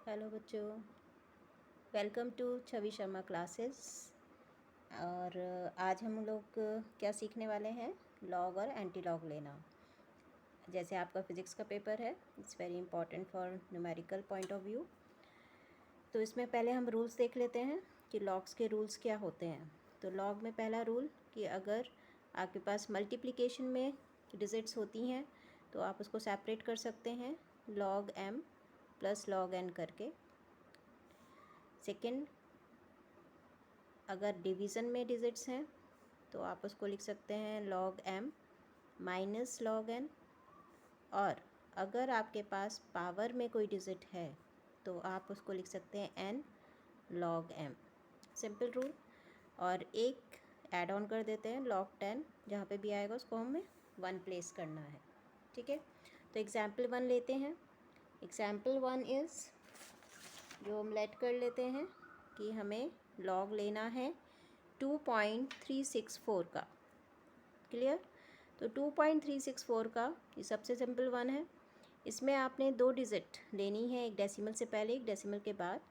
Hello बच्चों, welcome to Chhavi Sharma classes. और आज हम लोग क्या सीखने वाले हैं, लॉग और एंटी लॉग लेना। जैसे आपका फिज़िक्स का पेपर है, it's very important for numerical point of view. तो इसमें पहले हम रूल्स देख लेते हैं कि लॉग्स के रूल्स क्या होते हैं। तो लॉग में पहला रूल कि अगर आपके पास मल्टीप्लिकेशन में डिजिट्स होती हैं तो आप उसको सेपरेट कर सकते हैं log m plus log n करके। सेकंड, अगर डिवीज़न में डिजिट्स हैं तो आप उसको लिख सकते हैं log m minus log n। और अगर आपके पास पावर में कोई डिजिट है तो आप उसको लिख सकते हैं n log m। Simple rule. और एक ऐड ऑन कर देते हैं लॉग 10, जहाँ पे भी आएगा उसको हमें 1 प्लेस करना है। ठीक है, तो एग्ज़ाम्पल 1 लेते हैं। एग्ज़ाम्पल 1 इज़, जो हम लेट कर लेते हैं कि हमें लॉग लेना है 2.364 का। क्लियर? तो 2.364 का ये सबसे सिंपल वन है। इसमें आपने 2 डिजिट लेनी है, एक डेसिमल से पहले एक डेसिमल के बाद।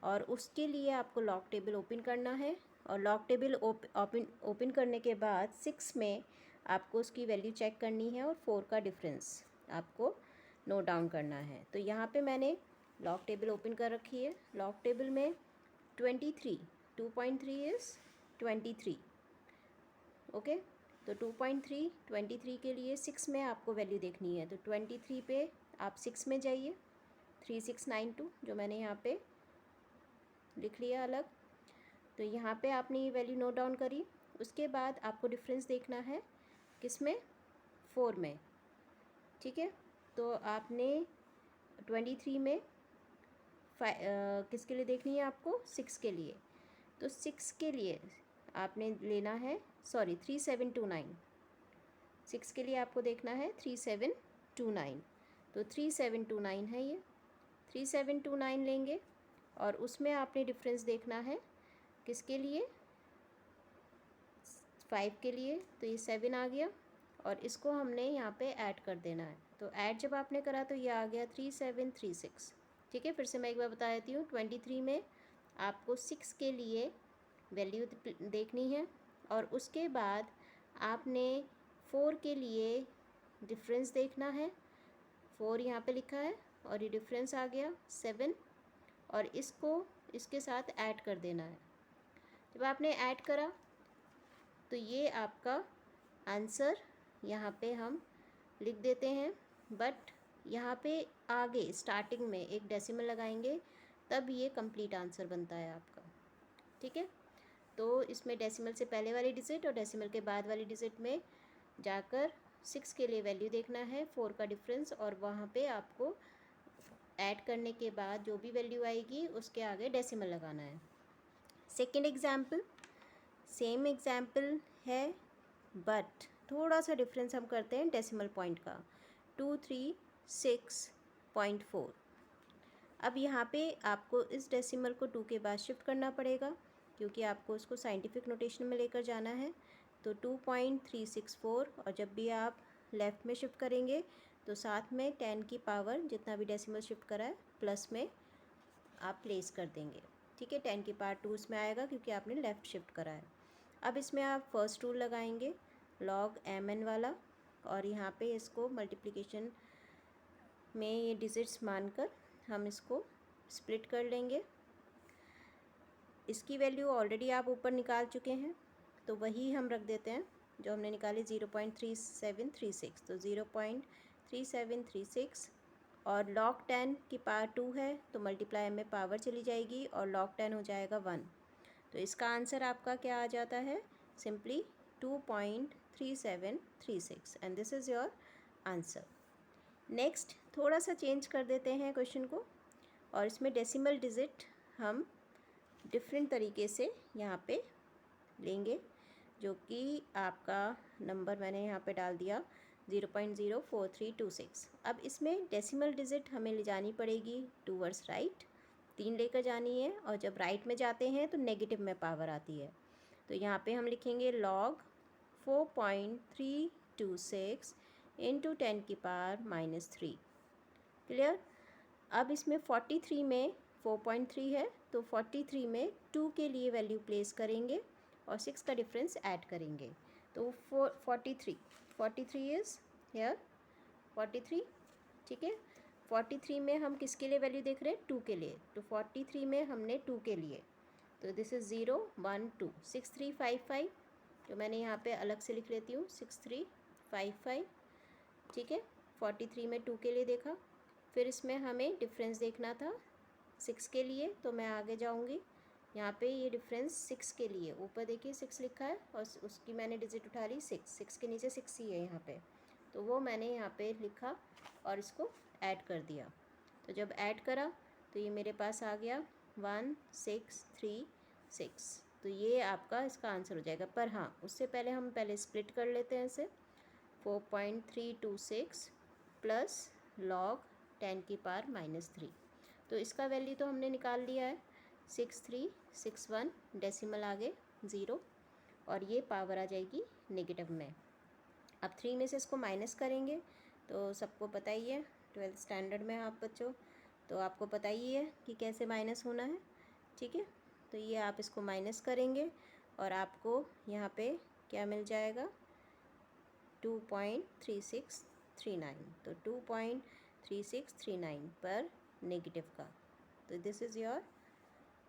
और उसके लिए आपको लॉग टेबल ओपन करना है। और लॉग टेबल ओपन करने के बाद 6 में आपको उसकी वैल्यू चेक करनी है और 4 का डिफरेंस आपको नोट डाउन करना है। तो यहाँ पे मैंने लॉग टेबल ओपन कर रखी है। लॉग टेबल में 23, 2.3 इज़ 23। ओके, तो 2.3 23 के लिए 6 में आपको वैल्यू देखनी है। तो 23 पे आप 6 में जाइए, 3692 जो मैंने यहाँ पे लिख लिया अलग। तो यहाँ पे आपने ये वैल्यू नोट डाउन करी। उसके बाद आपको डिफरेंस देखना है किस में, 4 में। ठीक है, तो आपने 23 में किसके लिए देखनी है आपको, 6 के लिए। तो 6 के लिए आपने लेना है, सॉरी 3729। 6 के लिए आपको देखना है 3729। तो 3729 है ये, 3729 लेंगे। और उसमें आपने डिफरेंस देखना है किसके लिए, 5 के लिए। तो ये 7 आ गया और इसको हमने यहाँ पे ऐड कर देना है। तो ऐड जब आपने करा तो ये आ गया 3736। ठीक है, फिर से मैं एक बार बता देती हूँ। 23 में आपको 6 के लिए वैल्यू देखनी है और उसके बाद आपने 4 के लिए डिफरेंस देखना है। 4 यहाँ पे लिखा है और ये डिफरेंस आ गया 7, और इसको इसके साथ ऐड कर देना है। जब आपने ऐड करा तो ये आपका आंसर यहाँ पे हम लिख देते हैं। बट यहाँ पे आगे स्टार्टिंग में एक डेसिमल लगाएंगे, तब ये कंप्लीट आंसर बनता है आपका। ठीक है, तो इसमें डेसिमल से पहले वाली डिजिट और डेसिमल के बाद वाली डिजिट में जाकर 6 के लिए वैल्यू देखना है, 4 का डिफरेंस, और वहाँ पे आपको ऐड करने के बाद जो भी वैल्यू आएगी उसके आगे डेसिमल लगाना है। सेकेंड एग्जाम्पल, सेम एग्जाम्पल है बट थोड़ा सा डिफरेंस हम करते हैं डेसिमल पॉइंट का, 236.4। अब यहाँ पे आपको इस डेसिमल को 2 के बाद शिफ्ट करना पड़ेगा क्योंकि आपको उसको साइंटिफिक नोटेशन में लेकर जाना है। तो 2.364, और जब भी आप लेफ़्ट में शिफ्ट करेंगे तो साथ में 10 की पावर जितना भी डेसिमल शिफ्ट करा है प्लस में आप प्लेस कर देंगे। ठीक है, 10 की पावर 2 इसमें आएगा क्योंकि आपने लेफ़्ट शिफ्ट करा है। अब इसमें आप फर्स्ट रूल लगाएंगे लॉग mn वाला, और यहाँ पे इसको मल्टीप्लिकेशन में ये डिजिट्स मानकर हम इसको स्प्लिट कर लेंगे। इसकी वैल्यू ऑलरेडी आप ऊपर निकाल चुके हैं तो वही हम रख देते हैं जो हमने निकाली, 0.3736। तो 0.3736, और लॉग 10 की पावर 2 है तो मल्टीप्लाई में पावर चली जाएगी और लॉग 10 हो जाएगा 1। तो इसका आंसर आपका क्या आ जाता है, simply 2.3736, and this is your answer. Next थोड़ा सा चेंज कर देते हैं क्वेश्चन को, और इसमें डेसिमल डिजिट हम डिफरेंट तरीके से यहाँ पे लेंगे, जो कि आपका नंबर मैंने यहाँ पे डाल दिया 0.04326। अब इसमें डेसिमल डिजिट हमें ले जानी पड़ेगी टूवर्ड्स राइट, 3 लेकर जानी है, और जब राइट में जाते हैं तो नेगेटिव में पावर आती है। तो यहाँ पे हम लिखेंगे लॉग 4.326 इंटू 10 की पावर -3। क्लियर? अब इसमें 43 में 4.3 है, तो 43 में 2 के लिए वैल्यू प्लेस करेंगे और 6 का डिफरेंस ऐड करेंगे। तो 43 इज़ हेयर 43, ठीक है। 43 में हम किसके लिए वैल्यू देख रहे हैं, 2 के लिए, तो 43 में हमने 2 के लिए, तो दिस इज़ 0 1 2 6355, तो मैंने यहाँ पे अलग से लिख लेती हूँ 6355, ठीक है। 43 में 2 के लिए देखा, फिर इसमें हमें डिफरेंस देखना था 6 के लिए, तो मैं आगे जाऊँगी। यहाँ पे ये डिफरेंस 6 के लिए, ऊपर देखिए 6 लिखा है और उसकी मैंने डिजिट उठा ली 6 के नीचे 6 ही है यहाँ पे, तो वो मैंने यहाँ पे लिखा और इसको ऐड कर दिया। तो जब ऐड करा तो ये मेरे पास आ गया 1636, तो ये आपका इसका आंसर हो जाएगा। पर हाँ, उससे पहले हम स्प्लिट कर लेते हैं इसे। 4.326 प्लस log 10 की पावर -3, तो इसका वैल्यू तो हमने निकाल लिया है 6361, डेसिमल आगे 0 और ये पावर आ जाएगी नेगेटिव में। अब 3 में से इसको माइनस करेंगे, तो सबको पता ही है, 12th स्टैंडर्ड में आप बच्चों, तो आपको पता ही है कि कैसे माइनस होना है, ठीक है। तो ये आप इसको माइनस करेंगे और आपको यहाँ पे क्या मिल जाएगा 2.3639, तो 2.3639 पर नेगेटिव का, तो this is your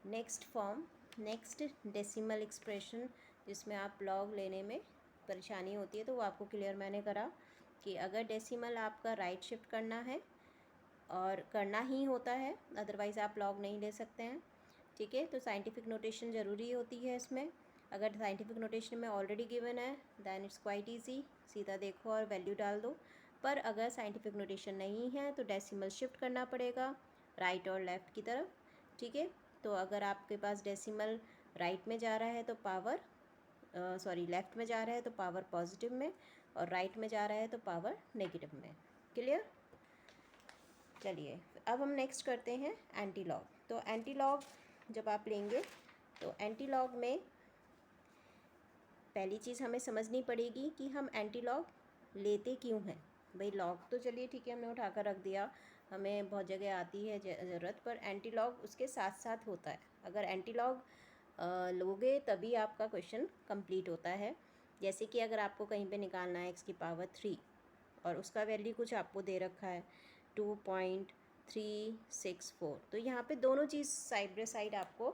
next form, next decimal expression जिसमें आप लॉग लेने में परेशानी होती है, तो वो आपको क्लियर मैंने करा कि अगर डेसिमल आपका राइट शिफ्ट करना है और करना ही होता है, अदरवाइज़ आप लॉग नहीं ले सकते हैं, ठीक है। तो साइंटिफिक नोटेशन ज़रूरी होती है इसमें। अगर साइंटिफिक नोटेशन में ऑलरेडी गिवन है दैन इट्स क्वाइट ईजी, सीधा देखो और वैल्यू डाल दो। पर अगर साइंटिफिक नोटेशन नहीं है तो डेसिमल शिफ्ट करना पड़ेगा राइट और लेफ़्ट की तरफ, ठीक है। तो अगर आपके पास डेसिमल राइट में जा रहा है तो पावर लेफ़्ट में जा रहा है तो पावर पॉजिटिव में, और राइट में जा रहा है तो पावर नेगेटिव में। क्लियर? चलिए अब हम नेक्स्ट करते हैं एंटी लॉग। तो एंटी लॉग जब आप लेंगे तो एंटी लॉग में पहली चीज़ हमें समझनी पड़ेगी कि हम एंटी लॉग लेते क्यों हैं। भाई लॉग तो चलिए ठीक है, हमने उठा कर रख दिया, हमें बहुत जगह आती है ज़रूरत, पर एंटी लॉग उसके साथ साथ होता है। अगर एंटी लॉग लोगे तभी आपका क्वेश्चन कंप्लीट होता है। जैसे कि अगर आपको कहीं पे निकालना है x की पावर 3 और उसका वैल्यू कुछ आपको दे रखा है 2.364, तो यहाँ पे दोनों चीज़ साइड बाय साइड आपको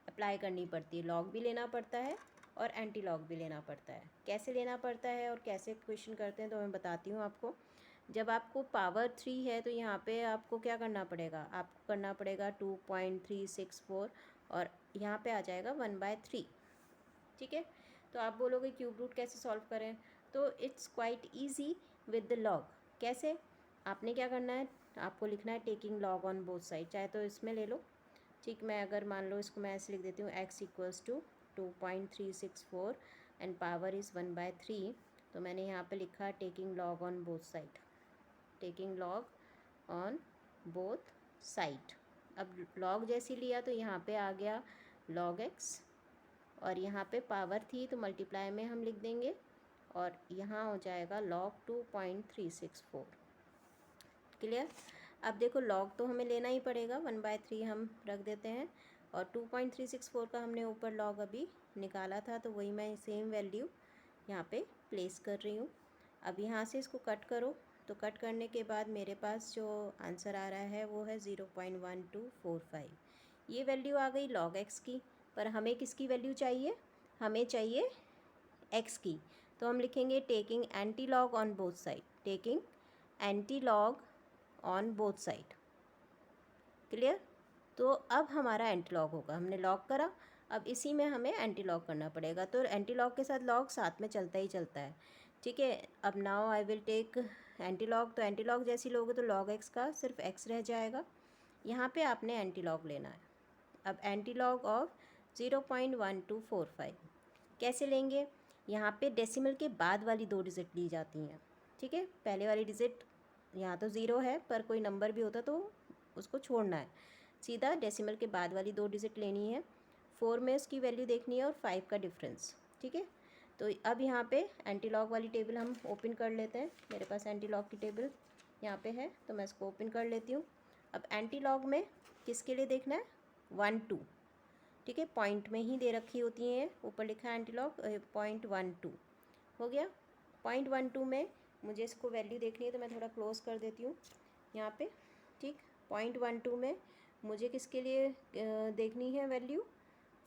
अप्लाई करनी पड़ती है, लॉग भी लेना पड़ता है और एंटी लॉग भी लेना पड़ता है। कैसे लेना पड़ता है और कैसे क्वेश्चन करते हैं तो मैं बताती हूँ आपको। जब आपको पावर 3 है तो यहाँ पे आपको क्या करना पड़ेगा, आपको करना पड़ेगा 2.364 और यहाँ पे आ जाएगा 1/3, ठीक है। तो आप बोलोगे क्यूब रूट कैसे सॉल्व करें, तो it's quite easy with the log. कैसे, आपने क्या करना है, आपको लिखना है taking log on both side, चाहे तो इसमें ले लो, ठीक। मैं अगर मान लो इसको मैं ऐसे लिख देती हूँ x equals to 2.364 and power is 1/3, तो मैंने यहाँ पे लिखा taking log on both side, taking log on both side. अब लॉग जैसी लिया तो यहाँ पे आ गया log x और यहाँ पे पावर थी तो मल्टीप्लाई में हम लिख देंगे और यहाँ हो जाएगा log 2.364। क्लियर? अब देखो लॉग तो हमें लेना ही पड़ेगा, 1/3 हम रख देते हैं और 2.364 का हमने ऊपर लॉग अभी निकाला था, तो वही मैं सेम वैल्यू यहाँ पे प्लेस कर रही हूँ। अब यहाँ से इसको कट करो, तो कट करने के बाद मेरे पास जो आंसर आ रहा है वो है 0.1245। ये वैल्यू आ गई log x की, पर हमें किसकी वैल्यू चाहिए, हमें चाहिए x की, तो हम लिखेंगे taking anti log on both side, taking anti log on both side. Clear? तो अब हमारा एंटी लॉग होगा, हमने लॉग करा, अब इसी में हमें एंटी लॉग करना पड़ेगा, तो एंटी लॉग के साथ लॉग साथ में चलता ही चलता है, ठीक है। अब now I will take antilog, तो एंटी लॉग जैसी लोगे तो log x का सिर्फ x रह जाएगा, यहाँ पे आपने एंटी लॉग लेना है। अब एंटी लॉग ऑफ 0.1245 कैसे लेंगे, यहाँ पे डेसिमल के बाद वाली 2 डिजिट ली जाती हैं, ठीक है। पहले वाली डिजिट यहाँ तो 0 है, पर कोई नंबर भी होता तो उसको छोड़ना है, सीधा डेसिमल के बाद वाली 2 डिजिट लेनी है। 4 में उसकी वैल्यू देखनी है और 5 का डिफरेंस, ठीक है। तो अब यहाँ पे एंटी लॉग वाली टेबल हम ओपन कर लेते हैं, मेरे पास एंटी लॉग की टेबल यहाँ पे है, तो मैं इसको ओपन कर लेती हूँ। अब एंटी लॉग में किसके लिए देखना है, 1 2, ठीक है, पॉइंट में ही दे रखी होती हैं, ऊपर लिखा है एंटी लॉग 0.12 हो गया। 0.12 में मुझे इसको वैल्यू देखनी है तो मैं थोड़ा क्लोज कर देती हूँ यहाँ पे, ठीक। 0.12 में मुझे किसके लिए देखनी है वैल्यू,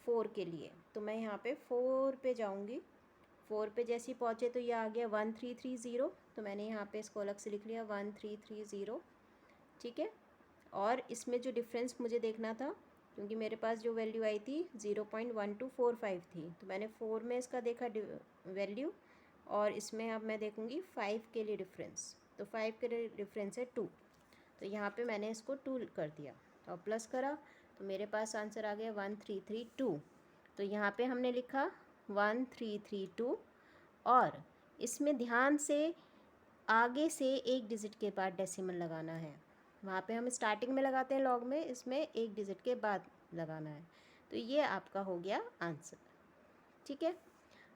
4 के लिए, तो मैं यहाँ पे 4 पे जाऊँगी। 4 पे जैसे ही पहुँचे तो ये आ गया 1330, तो मैंने यहाँ पे इसको अलग से लिख लिया 1330, ठीक है। और इसमें जो डिफरेंस मुझे देखना था, क्योंकि मेरे पास जो वैल्यू आई थी 0.1245 थी, तो मैंने 4 में इसका देखा वैल्यू, और इसमें अब मैं देखूँगी 5 के लिए डिफरेंस, तो 5 के लिए डिफरेंस है 2, तो यहाँ पे मैंने इसको 2 कर दिया और प्लस करा, तो मेरे पास आंसर आ गया 1332। तो यहाँ पे हमने लिखा 1332, और इसमें ध्यान से आगे से एक डिजिट के बाद डेसिमल लगाना है। वहाँ पे हम स्टार्टिंग में लगाते हैं लॉग में, इसमें एक डिजिट के बाद लगाना है। तो ये आपका हो गया आंसर, ठीक है।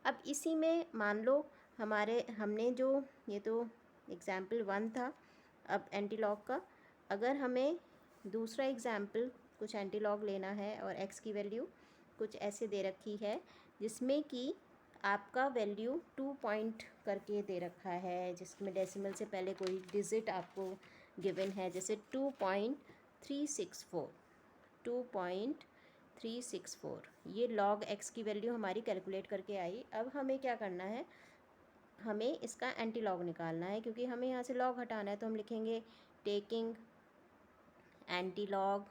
अब इसी में मान लो हमने जो, ये तो एग्ज़ाम्पल 1 था, अब एंटी लॉग का अगर हमें दूसरा एग्ज़ाम्पल कुछ एंटी लॉग लेना है और एक्स की वैल्यू कुछ ऐसे दे रखी है जिसमें कि आपका वैल्यू 2 पॉइंट करके दे रखा है, जिसमें डेसिमल से पहले कोई डिजिट आपको गिवन है, जैसे 2.364, 2.364, ये लॉग एक्स की वैल्यू हमारी कैलकुलेट करके आई। अब हमें क्या करना है, हमें इसका एंटी लॉग निकालना है, क्योंकि हमें यहाँ से लॉग हटाना है, तो हम लिखेंगे taking anti log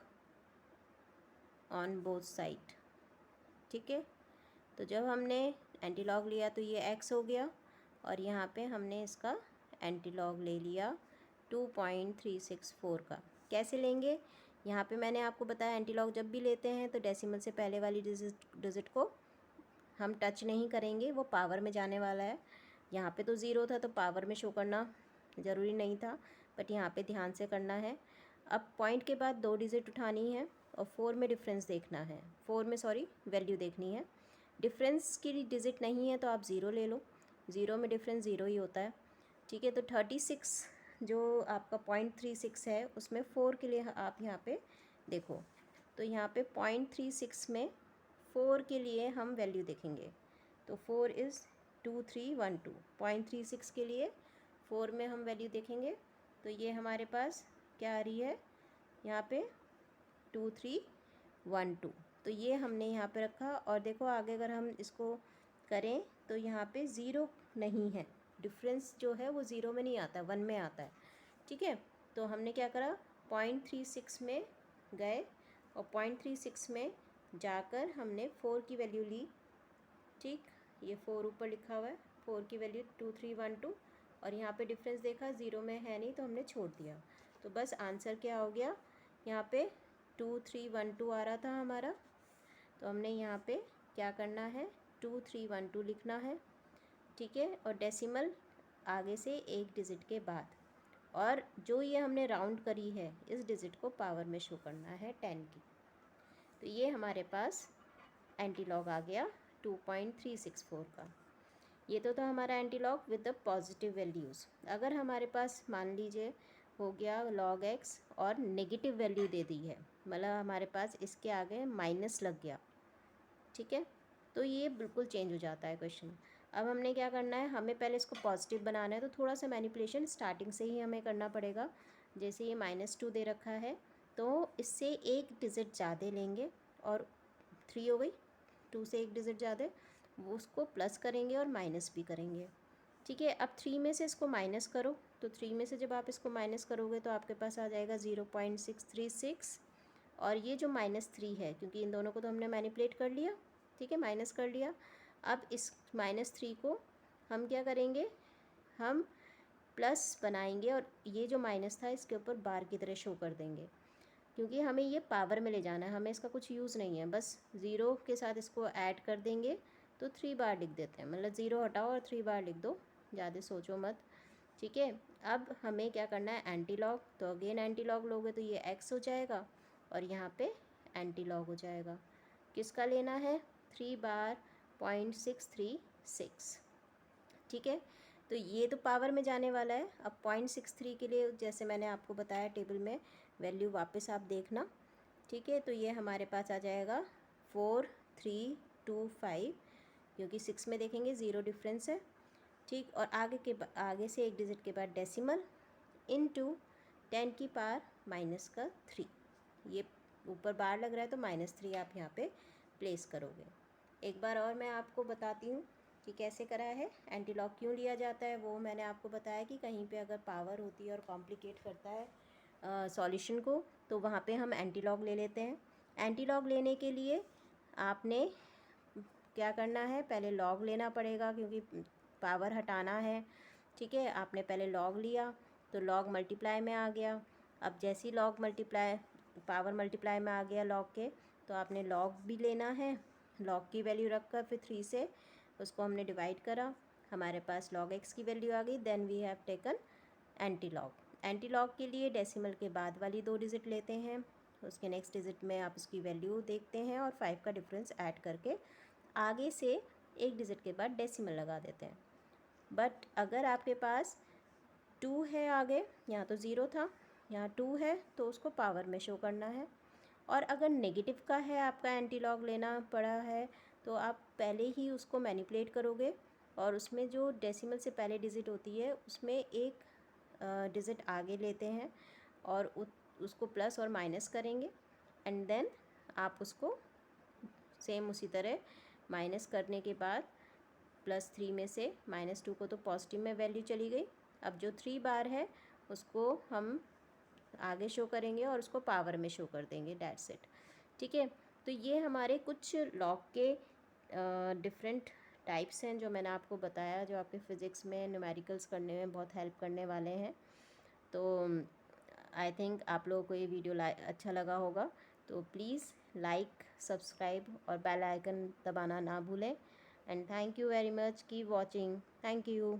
on both side, ठीक है। तो जब हमने एंटी लॉग लिया तो ये x हो गया, और यहाँ पे हमने इसका एंटी लॉग ले लिया 2.364 का। कैसे लेंगे, यहाँ पे मैंने आपको बताया एंटी लॉग जब भी लेते हैं तो डेसिमल से पहले वाली डिजिट को हम टच नहीं करेंगे, वो पावर में जाने वाला है। यहाँ पे तो ज़ीरो था तो पावर में शो करना ज़रूरी नहीं था, बट यहाँ पे ध्यान से करना है। अब पॉइंट के बाद 2 डिजिट उठानी है और 4 में डिफरेंस देखना है, 4 में सॉरी वैल्यू देखनी है। डिफरेंस की डिजिट नहीं है तो आप ज़ीरो ले लो, ज़ीरो में डिफरेंस ज़ीरो ही होता है, ठीक है। तो 36 जो आपका 0.36 है उसमें 4 के लिए आप यहाँ पे देखो, तो यहाँ पे 0.36 में 4 के लिए हम वैल्यू देखेंगे, तो 4 इज़ 2312, 0.36 के लिए 4 में हम वैल्यू देखेंगे, तो ये हमारे पास क्या आ रही है यहाँ पे 2312, तो ये हमने यहाँ पे रखा। और देखो आगे अगर हम इसको करें तो यहाँ पे ज़ीरो नहीं है, डिफरेंस जो है वो ज़ीरो में नहीं आता, 1 में आता है, ठीक है। तो हमने क्या करा, 0.36 में गए और 0.36 में जाकर हमने 4 की वैल्यू ली, ठीक, ये 4 ऊपर लिखा हुआ है, 4 की वैल्यू 2312, और यहाँ पे डिफरेंस देखा ज़ीरो में है नहीं तो हमने छोड़ दिया। तो बस आंसर क्या हो गया, यहाँ पे 2312 आ रहा था हमारा, तो हमने यहाँ पे क्या करना है 2312 लिखना है, ठीक है, और डेसिमल आगे से एक डिजिट के बाद, और जो ये हमने राउंड करी है इस डिजिट को पावर में शो करना है 10 की। तो ये हमारे पास एंटी लॉग आ गया 2.364 का। ये तो था हमारा anti log with the positive values. अगर हमारे पास मान लीजिए हो गया लॉग एक्स और नेगेटिव वैल्यू दे दी है, मतलब हमारे पास इसके आगे माइनस लग गया, ठीक है, तो ये बिल्कुल चेंज हो जाता है क्वेश्चन। अब हमने क्या करना है, हमें पहले इसको पॉजिटिव बनाना है, तो थोड़ा सा मैनिपुलेशन स्टार्टिंग से ही हमें करना पड़ेगा। जैसे ये -2 दे रखा है तो इससे एक डिजिट ज़्यादा लेंगे, और 3 हो गई, 2 से एक डिजिट ज़्यादा, वो उसको प्लस करेंगे और माइनस भी करेंगे, ठीक है। अब 3 में से इसको माइनस करो, तो 3 में से जब आप इसको माइनस करोगे तो आपके पास आ जाएगा 0.636, और ये जो -3 है, क्योंकि इन दोनों को तो हमने मैनिपुलेट कर लिया, ठीक है, माइनस कर लिया। अब इस -3 को हम क्या करेंगे, हम प्लस बनाएंगे, और ये जो माइनस था इसके ऊपर बार की तरह शो कर देंगे, क्योंकि हमें ये पावर में ले जाना है, हमें इसका कुछ यूज़ नहीं है, बस ज़ीरो के साथ इसको ऐड कर देंगे, तो 3 बार लिख देते हैं, मतलब ज़ीरो हटाओ और 3 बार लिख दो, ज़्यादा सोचो मत, ठीक है। अब हमें क्या करना है एंटी लॉग, तो अगेन एंटी लॉग लोगे तो ये x हो जाएगा, और यहाँ पे एंटी लॉग हो जाएगा, किसका लेना है 3 बार 0.636, ठीक है। तो ये तो पावर में जाने वाला है। अब 0.63 के लिए जैसे मैंने आपको बताया टेबल में वैल्यू वापस आप देखना, ठीक है। तो ये हमारे पास आ जाएगा 4325, क्योंकि 6 में देखेंगे 0 डिफरेंस है, ठीक। और आगे से एक डिजिट के बाद डेसिमल इनटू 10 की पावर -3, ये ऊपर बार लग रहा है तो -3 आप यहाँ पे प्लेस करोगे। एक बार और मैं आपको बताती हूँ कि कैसे करा है। एंटी लॉग क्यों लिया जाता है वो मैंने आपको बताया कि कहीं पे अगर पावर होती है और कॉम्प्लिकेट करता है सॉल्यूशन को, तो वहाँ पे हम एंटी लॉग ले लेते हैं। एंटी लॉग लेने के लिए आपने क्या करना है, पहले लॉग लेना पड़ेगा क्योंकि पावर हटाना है, ठीक है। आपने पहले लॉग लिया तो लॉग मल्टीप्लाई में आ गया। अब जैसे ही लॉग मल्टीप्लाई पावर मल्टीप्लाई में आ गया लॉग के, तो आपने लॉग भी लेना है। लॉग की वैल्यू रख कर फिर 3 से उसको हमने डिवाइड करा, हमारे पास log x की वैल्यू आ गई। Then we have taken antilog. Antilog के लिए डेसिमल के बाद वाली 2 डिजिट लेते हैं, उसके नेक्स्ट डिजिट में आप उसकी वैल्यू देखते हैं और 5 का डिफरेंस ऐड करके आगे से एक डिजिट के बाद डेसिमल लगा देते हैं। बट अगर आपके पास 2 है आगे, यहाँ तो 0 था, यहाँ 2 है तो उसको पावर में शो करना है। और अगर नेगेटिव का है आपका एंटी लॉग लेना पड़ा है, तो आप पहले ही उसको मैनिपुलेट करोगे और उसमें जो डेसिमल से पहले डिजिट होती है उसमें एक डिजिट आगे लेते हैं और उसको प्लस और माइनस करेंगे। एंड देन आप उसको सेम उसी तरह माइनस करने के बाद +3 में से -2 को तो पॉजिटिव में वैल्यू चली गई। अब जो 3 बार है उसको हम आगे शो करेंगे और उसको पावर में शो कर देंगे, डेट्स इट, ठीक है। तो ये हमारे कुछ लॉग के डिफरेंट टाइप्स हैं जो मैंने आपको बताया, जो आपके फ़िज़िक्स में न्यूमेरिकल्स करने में बहुत हेल्प करने वाले हैं। तो आई थिंक आप लोगों को ये वीडियो अच्छा लगा होगा, तो प्लीज़ लाइक, सब्सक्राइब और बेल आइकन दबाना ना भूलें। And thank you very much, keep watching, thank you.